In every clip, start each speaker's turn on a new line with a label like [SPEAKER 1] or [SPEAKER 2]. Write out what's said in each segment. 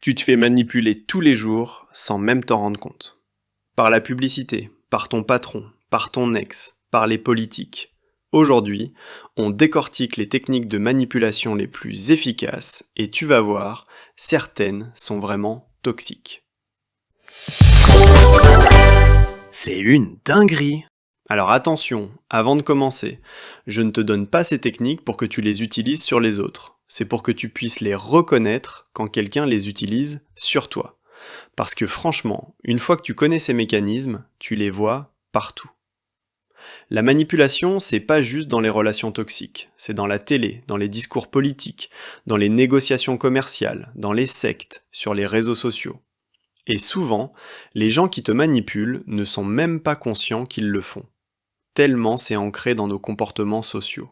[SPEAKER 1] Tu te fais manipuler tous les jours sans même t'en rendre compte. Par la publicité, par ton patron, par ton ex, par les politiques. Aujourd'hui, on décortique les techniques de manipulation les plus efficaces et tu vas voir, certaines sont vraiment toxiques. C'est une dinguerie! Alors attention, avant de commencer, je ne te donne pas ces techniques pour que tu les utilises sur les autres. C'est pour que tu puisses les reconnaître quand quelqu'un les utilise sur toi. Parce que franchement, une fois que tu connais ces mécanismes, tu les vois partout. La manipulation, c'est pas juste dans les relations toxiques, c'est dans la télé, dans les discours politiques, dans les négociations commerciales, dans les sectes, sur les réseaux sociaux. Et souvent, les gens qui te manipulent ne sont même pas conscients qu'ils le font, tellement c'est ancré dans nos comportements sociaux.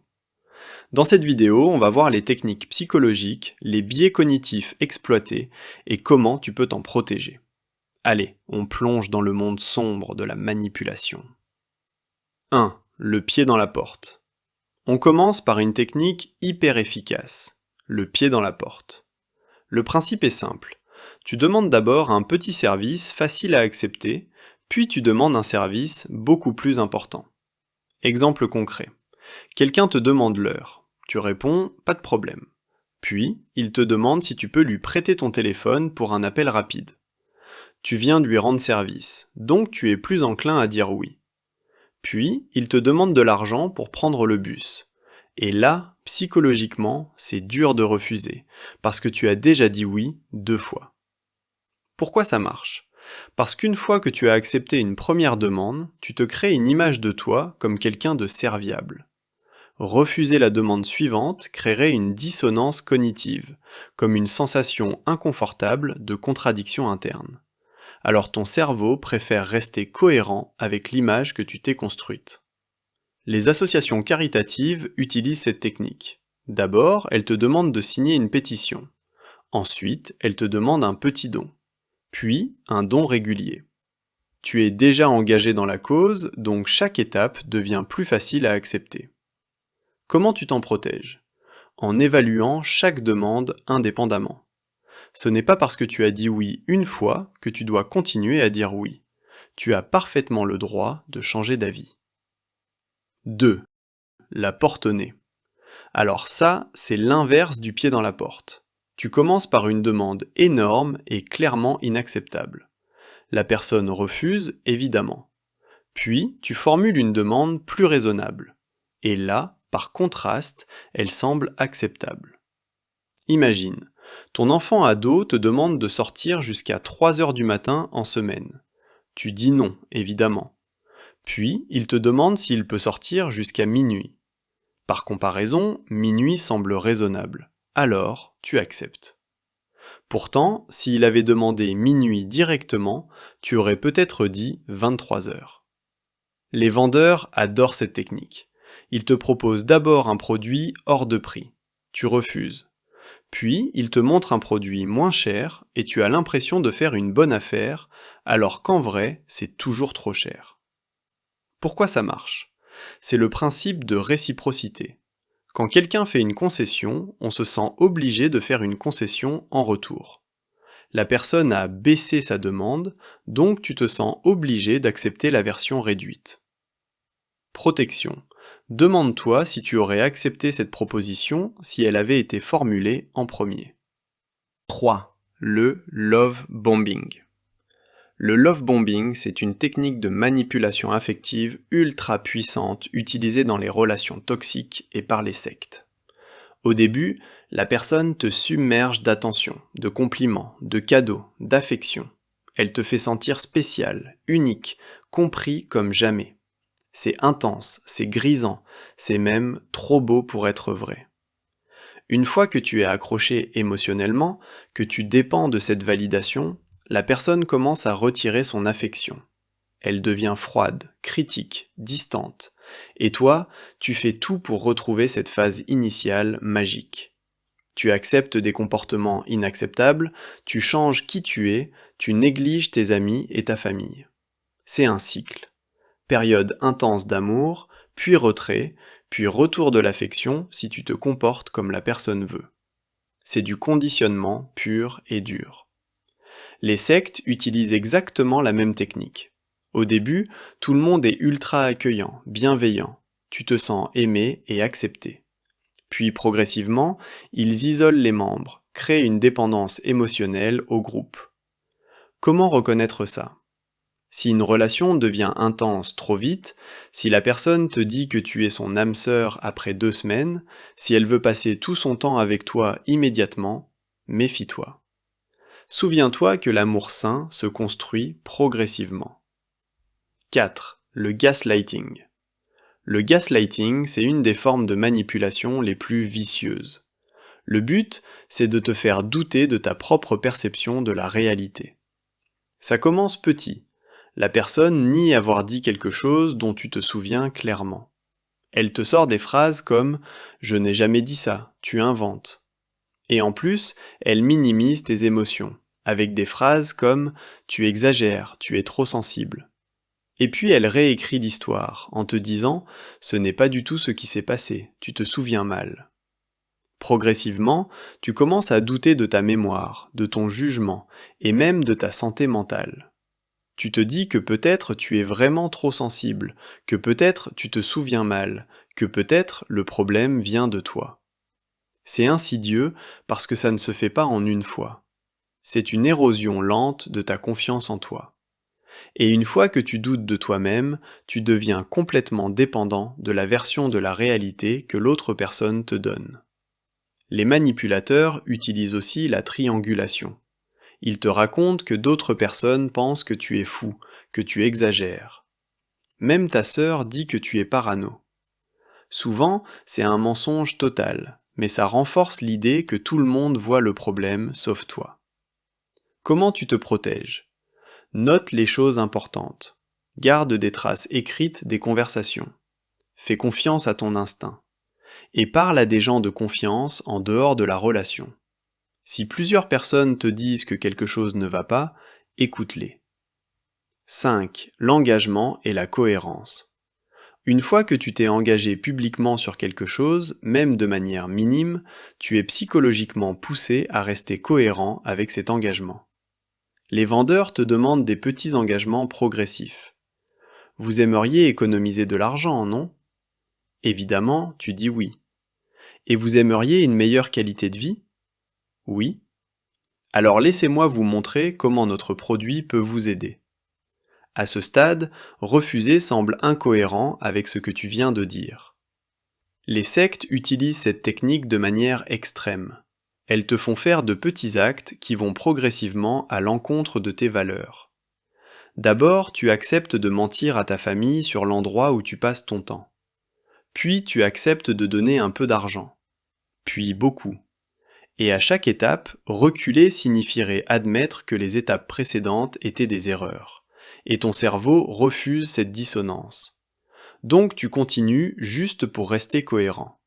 [SPEAKER 1] Dans cette vidéo, on va voir les techniques psychologiques, les biais cognitifs exploités et comment tu peux t'en protéger. Allez, on plonge dans le monde sombre de la manipulation. 1. Le pied dans la porte. On commence par une technique hyper efficace, le pied dans la porte. Le principe est simple. Tu demandes d'abord un petit service facile à accepter, puis tu demandes un service beaucoup plus important. Exemple concret. Quelqu'un te demande l'heure. Tu réponds « pas de problème ». Puis, il te demande si tu peux lui prêter ton téléphone pour un appel rapide. Tu viens de lui rendre service, donc tu es plus enclin à dire oui. Puis, il te demande de l'argent pour prendre le bus. Et là, psychologiquement, c'est dur de refuser, parce que tu as déjà dit oui 2 fois. Pourquoi ça marche ? Parce qu'une fois que tu as accepté une première demande, tu te crées une image de toi comme quelqu'un de serviable. Refuser la demande suivante créerait une dissonance cognitive, comme une sensation inconfortable de contradiction interne. Alors ton cerveau préfère rester cohérent avec l'image que tu t'es construite. Les associations caritatives utilisent cette technique. D'abord, elles te demandent de signer une pétition. Ensuite, elles te demandent un petit don. Puis, un don régulier. Tu es déjà engagé dans la cause, donc chaque étape devient plus facile à accepter. Comment tu t'en protèges ? En évaluant chaque demande indépendamment. Ce n'est pas parce que tu as dit oui une fois que tu dois continuer à dire oui. Tu as parfaitement le droit de changer d'avis. 2. La porte au nez. Alors ça, c'est l'inverse du pied dans la porte. Tu commences par une demande énorme et clairement inacceptable. La personne refuse, évidemment. Puis, tu formules une demande plus raisonnable. Et là, par contraste, elle semble acceptable. Imagine, ton enfant ado te demande de sortir jusqu'à 3 heures du matin en semaine. Tu dis non, évidemment. Puis, il te demande s'il peut sortir jusqu'à minuit. Par comparaison, minuit semble raisonnable. Alors, tu acceptes. Pourtant, s'il avait demandé minuit directement, tu aurais peut-être dit 23 heures. Les vendeurs adorent cette technique. Ils te proposent d'abord un produit hors de prix. Tu refuses. Puis, ils te montrent un produit moins cher et tu as l'impression de faire une bonne affaire, alors qu'en vrai, c'est toujours trop cher. Pourquoi ça marche ? C'est le principe de réciprocité. Quand quelqu'un fait une concession, on se sent obligé de faire une concession en retour. La personne a baissé sa demande, donc tu te sens obligé d'accepter la version réduite. Protection. Demande-toi si tu aurais accepté cette proposition si elle avait été formulée en premier. 3. Le love bombing. Le love bombing, c'est une technique de manipulation affective ultra puissante utilisée dans les relations toxiques et par les sectes. Au début, la personne te submerge d'attention, de compliments, de cadeaux, d'affection. Elle te fait sentir spécial, unique, compris comme jamais. C'est intense, c'est grisant, c'est même trop beau pour être vrai. Une fois que tu es accroché émotionnellement, que tu dépends de cette validation, la personne commence à retirer son affection. Elle devient froide, critique, distante. Et toi, tu fais tout pour retrouver cette phase initiale magique. Tu acceptes des comportements inacceptables, tu changes qui tu es, tu négliges tes amis et ta famille. C'est un cycle. Période intense d'amour, puis retrait, puis retour de l'affection si tu te comportes comme la personne veut. C'est du conditionnement pur et dur. Les sectes utilisent exactement la même technique. Au début, tout le monde est ultra accueillant, bienveillant. Tu te sens aimé et accepté. Puis progressivement, ils isolent les membres, créent une dépendance émotionnelle au groupe. Comment reconnaître ça? Si une relation devient intense trop vite, si la personne te dit que tu es son âme sœur après 2 semaines, si elle veut passer tout son temps avec toi immédiatement, méfie-toi. Souviens-toi que l'amour sain se construit progressivement. 4. Le gaslighting. Le gaslighting, c'est une des formes de manipulation les plus vicieuses. Le but, c'est de te faire douter de ta propre perception de la réalité. Ça commence petit. La personne nie avoir dit quelque chose dont tu te souviens clairement. Elle te sort des phrases comme « Je n'ai jamais dit ça, tu inventes ». Et en plus, elle minimise tes émotions, avec des phrases comme « Tu exagères, tu es trop sensible ». Et puis elle réécrit l'histoire, en te disant « Ce n'est pas du tout ce qui s'est passé, tu te souviens mal ». Progressivement, tu commences à douter de ta mémoire, de ton jugement, et même de ta santé mentale. Tu te dis que peut-être tu es vraiment trop sensible, que peut-être tu te souviens mal, que peut-être le problème vient de toi. C'est insidieux parce que ça ne se fait pas en une fois. C'est une érosion lente de ta confiance en toi. Et une fois que tu doutes de toi-même, tu deviens complètement dépendant de la version de la réalité que l'autre personne te donne. Les manipulateurs utilisent aussi la triangulation. Ils te racontent que d'autres personnes pensent que tu es fou, que tu exagères. Même ta sœur dit que tu es parano. Souvent, c'est un mensonge total, mais ça renforce l'idée que tout le monde voit le problème sauf toi. Comment tu te protèges? Note les choses importantes. Garde des traces écrites des conversations. Fais confiance à ton instinct. Et parle à des gens de confiance en dehors de la relation. Si plusieurs personnes te disent que quelque chose ne va pas, écoute-les. 5. L'engagement et la cohérence. Une fois que tu t'es engagé publiquement sur quelque chose, même de manière minime, tu es psychologiquement poussé à rester cohérent avec cet engagement. Les vendeurs te demandent des petits engagements progressifs. Vous aimeriez économiser de l'argent, non? Évidemment, tu dis oui. Et vous aimeriez une meilleure qualité de vie? Oui. Alors laissez-moi vous montrer comment notre produit peut vous aider. À ce stade, refuser semble incohérent avec ce que tu viens de dire. Les sectes utilisent cette technique de manière extrême. Elles te font faire de petits actes qui vont progressivement à l'encontre de tes valeurs. D'abord, tu acceptes de mentir à ta famille sur l'endroit où tu passes ton temps. Puis tu acceptes de donner un peu d'argent. Puis beaucoup. Et à chaque étape, reculer signifierait admettre que les étapes précédentes étaient des erreurs. Et ton cerveau refuse cette dissonance. Donc tu continues juste pour rester cohérent.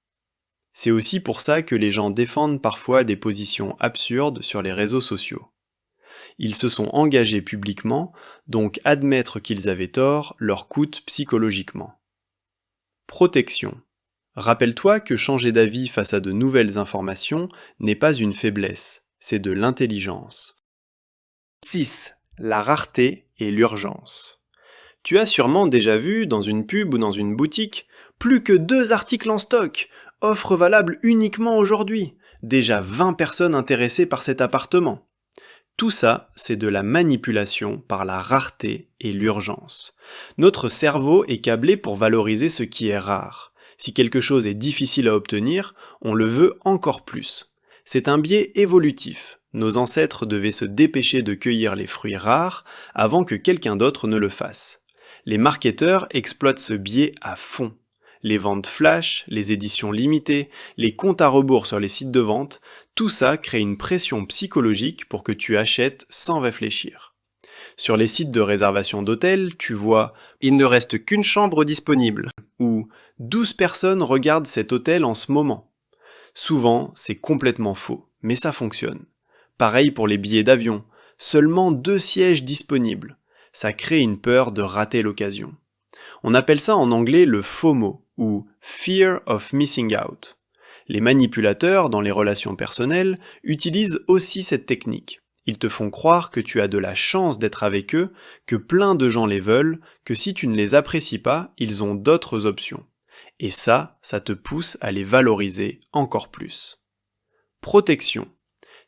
[SPEAKER 1] C'est aussi pour ça que les gens défendent parfois des positions absurdes sur les réseaux sociaux. Ils se sont engagés publiquement, donc admettre qu'ils avaient tort leur coûte psychologiquement. Protection. Rappelle-toi que changer d'avis face à de nouvelles informations n'est pas une faiblesse, c'est de l'intelligence. 6. La rareté et l'urgence. Tu as sûrement déjà vu, dans une pub ou dans une boutique, plus que 2 articles en stock, offre valable uniquement aujourd'hui, déjà 20 personnes intéressées par cet appartement. Tout ça, c'est de la manipulation par la rareté et l'urgence. Notre cerveau est câblé pour valoriser ce qui est rare. Si quelque chose est difficile à obtenir, on le veut encore plus. C'est un biais évolutif. Nos ancêtres devaient se dépêcher de cueillir les fruits rares avant que quelqu'un d'autre ne le fasse. Les marketeurs exploitent ce biais à fond. Les ventes flash, les éditions limitées, les comptes à rebours sur les sites de vente, tout ça crée une pression psychologique pour que tu achètes sans réfléchir. Sur les sites de réservation d'hôtels, tu vois « Il ne reste qu'une chambre disponible » ou « 12 personnes regardent cet hôtel en ce moment ». Souvent, c'est complètement faux, mais ça fonctionne. Pareil pour les billets d'avion, seulement 2 sièges disponibles. Ça crée une peur de rater l'occasion. On appelle ça en anglais le FOMO, ou Fear of Missing Out. Les manipulateurs, dans les relations personnelles, utilisent aussi cette technique. Ils te font croire que tu as de la chance d'être avec eux, que plein de gens les veulent, que si tu ne les apprécies pas, ils ont d'autres options. Et ça te pousse à les valoriser encore plus. Protection.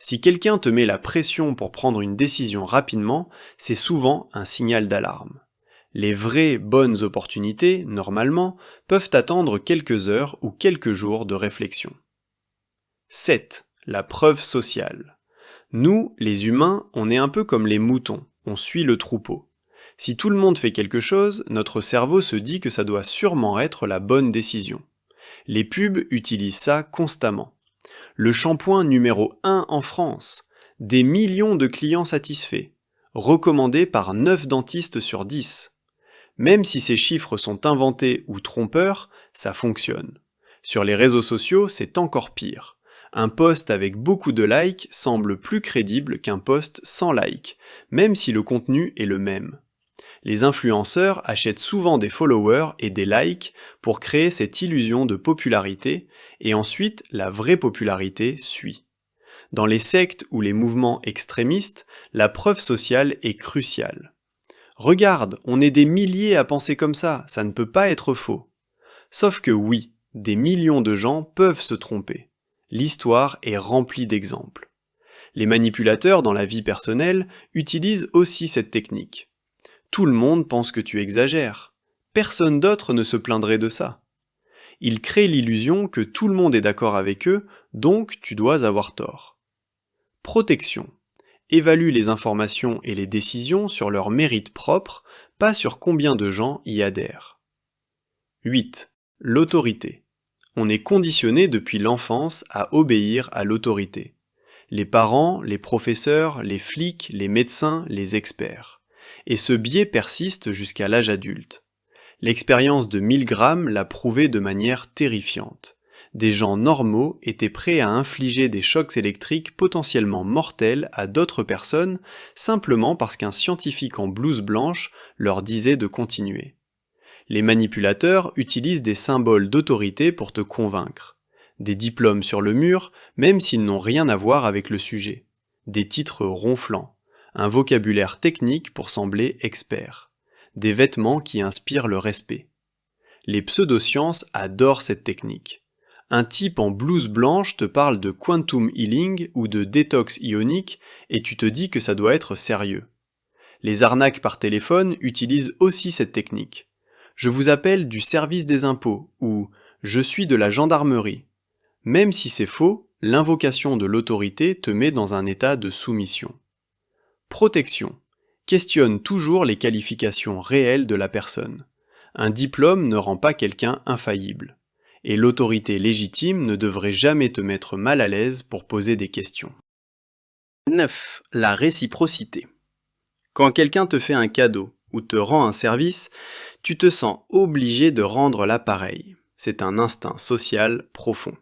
[SPEAKER 1] Si quelqu'un te met la pression pour prendre une décision rapidement, c'est souvent un signal d'alarme. Les vraies bonnes opportunités, normalement, peuvent attendre quelques heures ou quelques jours de réflexion. 7. La preuve sociale. Nous, les humains, on est un peu comme les moutons, on suit le troupeau. Si tout le monde fait quelque chose, notre cerveau se dit que ça doit sûrement être la bonne décision. Les pubs utilisent ça constamment. Le shampoing numéro 1 en France, des millions de clients satisfaits, recommandé par 9 dentistes sur 10. Même si ces chiffres sont inventés ou trompeurs, ça fonctionne. Sur les réseaux sociaux, c'est encore pire. Un post avec beaucoup de likes semble plus crédible qu'un post sans likes, même si le contenu est le même. Les influenceurs achètent souvent des followers et des likes pour créer cette illusion de popularité, et ensuite la vraie popularité suit. Dans les sectes ou les mouvements extrémistes, la preuve sociale est cruciale. Regarde, on est des milliers à penser comme ça ne peut pas être faux. Sauf que oui, des millions de gens peuvent se tromper. L'histoire est remplie d'exemples. Les manipulateurs dans la vie personnelle utilisent aussi cette technique. Tout le monde pense que tu exagères. Personne d'autre ne se plaindrait de ça. Ils créent l'illusion que tout le monde est d'accord avec eux, donc tu dois avoir tort. Protection. Évalue les informations et les décisions sur leur mérite propre, pas sur combien de gens y adhèrent. 8. L'autorité. On est conditionné depuis l'enfance à obéir à l'autorité. Les parents, les professeurs, les flics, les médecins, les experts. Et ce biais persiste jusqu'à l'âge adulte. L'expérience de Milgram l'a prouvé de manière terrifiante. Des gens normaux étaient prêts à infliger des chocs électriques potentiellement mortels à d'autres personnes simplement parce qu'un scientifique en blouse blanche leur disait de continuer. Les manipulateurs utilisent des symboles d'autorité pour te convaincre. Des diplômes sur le mur, même s'ils n'ont rien à voir avec le sujet. Des titres ronflants. Un vocabulaire technique pour sembler expert. Des vêtements qui inspirent le respect. Les pseudosciences adorent cette technique. Un type en blouse blanche te parle de quantum healing ou de détox ionique et tu te dis que ça doit être sérieux. Les arnaques par téléphone utilisent aussi cette technique. Je vous appelle du service des impôts ou je suis de la gendarmerie. Même si c'est faux, l'invocation de l'autorité te met dans un état de soumission. Protection. Questionne toujours les qualifications réelles de la personne. Un diplôme ne rend pas quelqu'un infaillible. Et l'autorité légitime ne devrait jamais te mettre mal à l'aise pour poser des questions. 9. La réciprocité. Quand quelqu'un te fait un cadeau ou te rend un service, tu te sens obligé de rendre l'appareil. C'est un instinct social profond.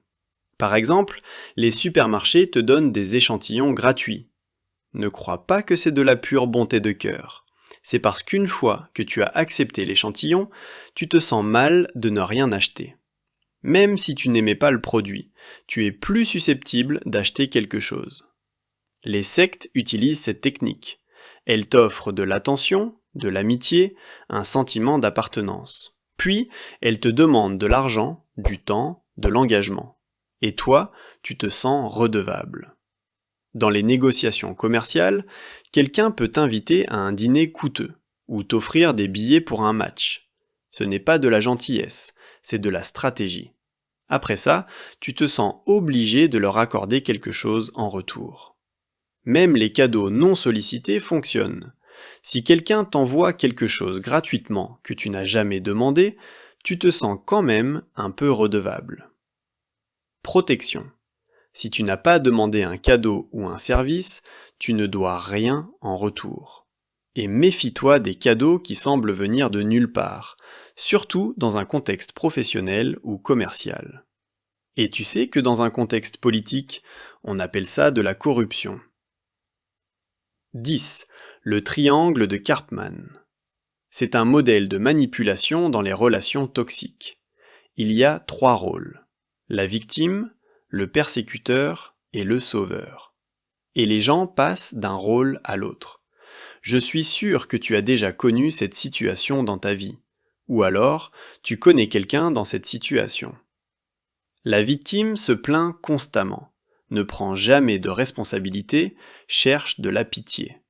[SPEAKER 1] Par exemple, les supermarchés te donnent des échantillons gratuits. Ne crois pas que c'est de la pure bonté de cœur. C'est parce qu'une fois que tu as accepté l'échantillon, tu te sens mal de ne rien acheter. Même si tu n'aimais pas le produit, tu es plus susceptible d'acheter quelque chose. Les sectes utilisent cette technique. Elles t'offrent de l'attention, de l'amitié, un sentiment d'appartenance. Puis, elles te demandent de l'argent, du temps, de l'engagement. Et toi, tu te sens redevable. Dans les négociations commerciales, quelqu'un peut t'inviter à un dîner coûteux, ou t'offrir des billets pour un match. Ce n'est pas de la gentillesse, c'est de la stratégie. Après ça, tu te sens obligé de leur accorder quelque chose en retour. Même les cadeaux non sollicités fonctionnent. Si quelqu'un t'envoie quelque chose gratuitement que tu n'as jamais demandé, tu te sens quand même un peu redevable. Protection. Si tu n'as pas demandé un cadeau ou un service, tu ne dois rien en retour. Et méfie-toi des cadeaux qui semblent venir de nulle part, surtout dans un contexte professionnel ou commercial. Et tu sais que dans un contexte politique, on appelle ça de la corruption. 10. Le triangle de Karpman. C'est un modèle de manipulation dans les relations toxiques. Il y a 3 rôles. La victime, le persécuteur et le sauveur. et les gens passent d'un rôle à l'autre. Je suis sûr que tu as déjà connu cette situation dans ta vie, ou alors tu connais quelqu'un dans cette situation. La victime se plaint constamment, ne prend jamais de responsabilité, cherche de la pitié.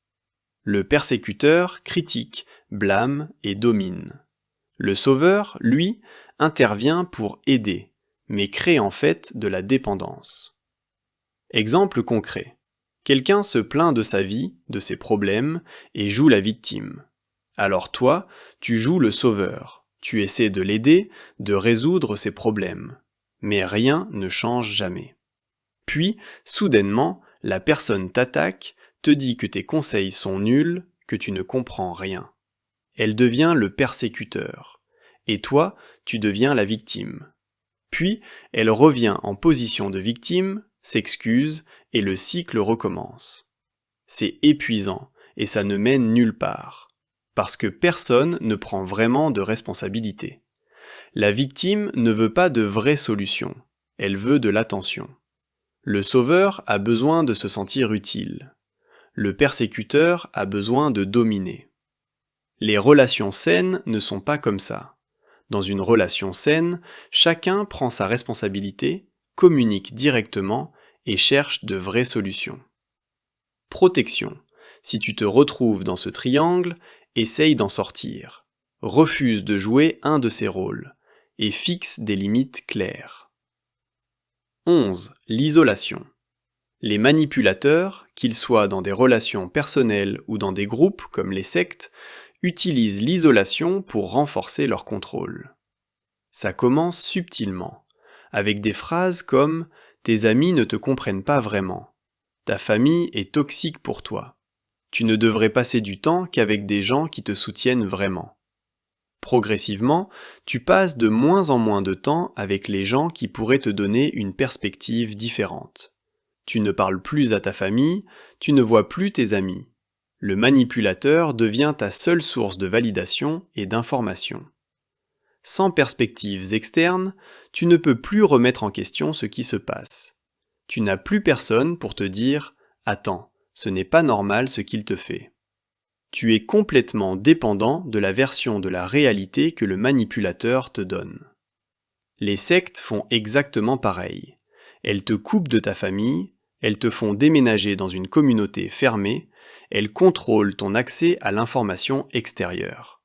[SPEAKER 1] Le persécuteur critique, blâme et domine. Le sauveur, lui, intervient pour aider, mais crée en fait de la dépendance. Exemple concret. Quelqu'un se plaint de sa vie, de ses problèmes, et joue la victime. Alors toi, tu joues le sauveur. Tu essaies de l'aider, de résoudre ses problèmes. Mais rien ne change jamais. Puis, soudainement, la personne t'attaque, te dit que tes conseils sont nuls, que tu ne comprends rien. Elle devient le persécuteur. Et toi, tu deviens la victime. Puis, elle revient en position de victime, s'excuse, et le cycle recommence. C'est épuisant, et ça ne mène nulle part. Parce que personne ne prend vraiment de responsabilité. La victime ne veut pas de vraies solutions, elle veut de l'attention. Le sauveur a besoin de se sentir utile. Le persécuteur a besoin de dominer. Les relations saines ne sont pas comme ça. Dans une relation saine, chacun prend sa responsabilité, communique directement et cherche de vraies solutions. Protection. Si tu te retrouves dans ce triangle, essaye d'en sortir. Refuse de jouer un de ces rôles et fixe des limites claires. 11. L'isolation. Les manipulateurs, qu'ils soient dans des relations personnelles ou dans des groupes comme les sectes, utilisent l'isolation pour renforcer leur contrôle. Ça commence subtilement, avec des phrases comme « tes amis ne te comprennent pas vraiment »,« ta famille est toxique pour toi »,« tu ne devrais passer du temps qu'avec des gens qui te soutiennent vraiment ». Progressivement, tu passes de moins en moins de temps avec les gens qui pourraient te donner une perspective différente. Tu ne parles plus à ta famille, tu ne vois plus tes amis. Le manipulateur devient ta seule source de validation et d'information. Sans perspectives externes, tu ne peux plus remettre en question ce qui se passe. Tu n'as plus personne pour te dire « Attends, ce n'est pas normal ce qu'il te fait ». Tu es complètement dépendant de la version de la réalité que le manipulateur te donne. Les sectes font exactement pareil. Elles te coupent de ta famille, elles te font déménager dans une communauté fermée, elles contrôlent ton accès à l'information extérieure.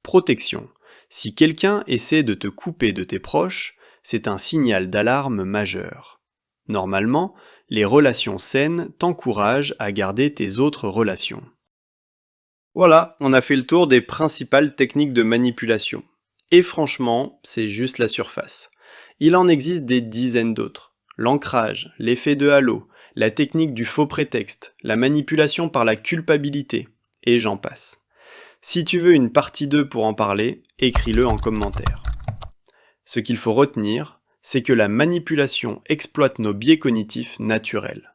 [SPEAKER 1] Protection. Si quelqu'un essaie de te couper de tes proches, c'est un signal d'alarme majeur. Normalement, les relations saines t'encouragent à garder tes autres relations. Voilà, on a fait le tour des principales techniques de manipulation. Et franchement, c'est juste la surface. Il en existe des dizaines d'autres. L'ancrage, l'effet de halo, la technique du faux prétexte, la manipulation par la culpabilité, et j'en passe. Si tu veux une partie 2 pour en parler, écris-le en commentaire. Ce qu'il faut retenir, c'est que la manipulation exploite nos biais cognitifs naturels.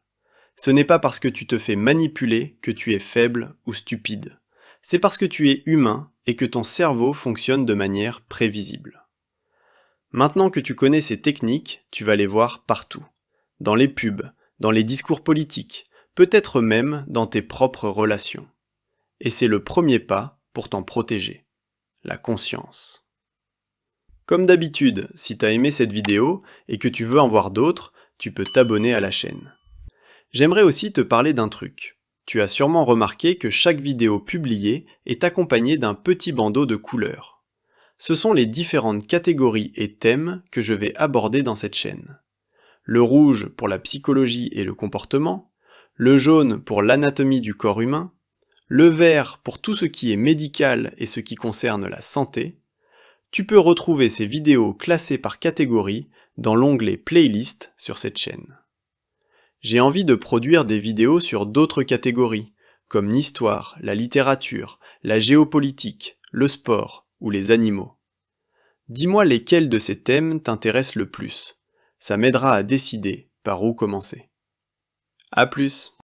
[SPEAKER 1] Ce n'est pas parce que tu te fais manipuler que tu es faible ou stupide. C'est parce que tu es humain et que ton cerveau fonctionne de manière prévisible. Maintenant que tu connais ces techniques, tu vas les voir partout. Dans les pubs, dans les discours politiques, peut-être même dans tes propres relations. Et c'est le premier pas pour t'en protéger. La conscience. Comme d'habitude, si tu as aimé cette vidéo et que tu veux en voir d'autres, tu peux t'abonner à la chaîne. J'aimerais aussi te parler d'un truc. Tu as sûrement remarqué que chaque vidéo publiée est accompagnée d'un petit bandeau de couleurs. Ce sont les différentes catégories et thèmes que je vais aborder dans cette chaîne. Le rouge pour la psychologie et le comportement, le jaune pour l'anatomie du corps humain, le vert pour tout ce qui est médical et ce qui concerne la santé. Tu peux retrouver ces vidéos classées par catégorie dans l'onglet Playlist sur cette chaîne. J'ai envie de produire des vidéos sur d'autres catégories, comme l'histoire, la littérature, la géopolitique, le sport ou les animaux. Dis-moi lesquels de ces thèmes t'intéressent le plus. Ça m'aidera à décider par où commencer. À plus!